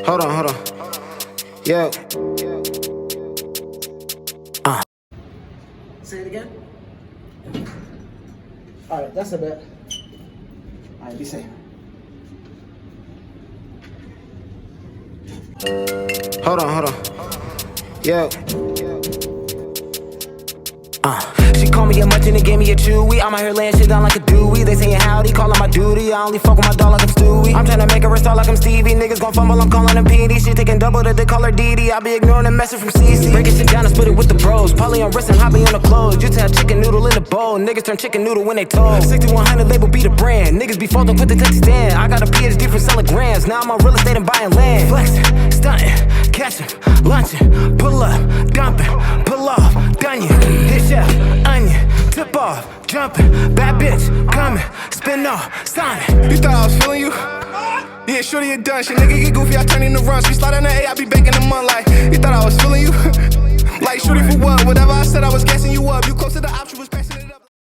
Hold on. Yo. Say it again. Alright, that's a bet. Alright, be safe. Hold on. Yo. She called me a much and gave me a chewy. I'm out here laying shit down like a dewey. They saying howdy, calling my duty. I only fuck with my dog like I'm Stewie. I'm tryna make her a star like I'm Stevie. Niggas gon' fumble, I'm calling them PD. She taking double that they call her DD. I be ignoring the message from CC. Breaking shit down and split it with the bros. Polly on wrist and hobby on the clothes. You tell chicken noodle in the bowl. Niggas turn chicken noodle when they told. 6100 label be the brand. Niggas be folding, put the text stand. I got a PhD from selling grams. Now I'm on real estate and buying land. Flexing, stunting, catching, lunching, pull up, dumping, pull off, done you. Hit chef, onion, tip off, jumping, bad bitch, coming, spin off, sonic. You thought I was feeling you? Yeah, shorty, you done. Shit, nigga, get goofy, I turn into runs. We slide on the A, I be banking the month like. You thought I was feeling you? Like, shorty for what? Whatever I said, I was gassing you up. You close to the option, was passing it.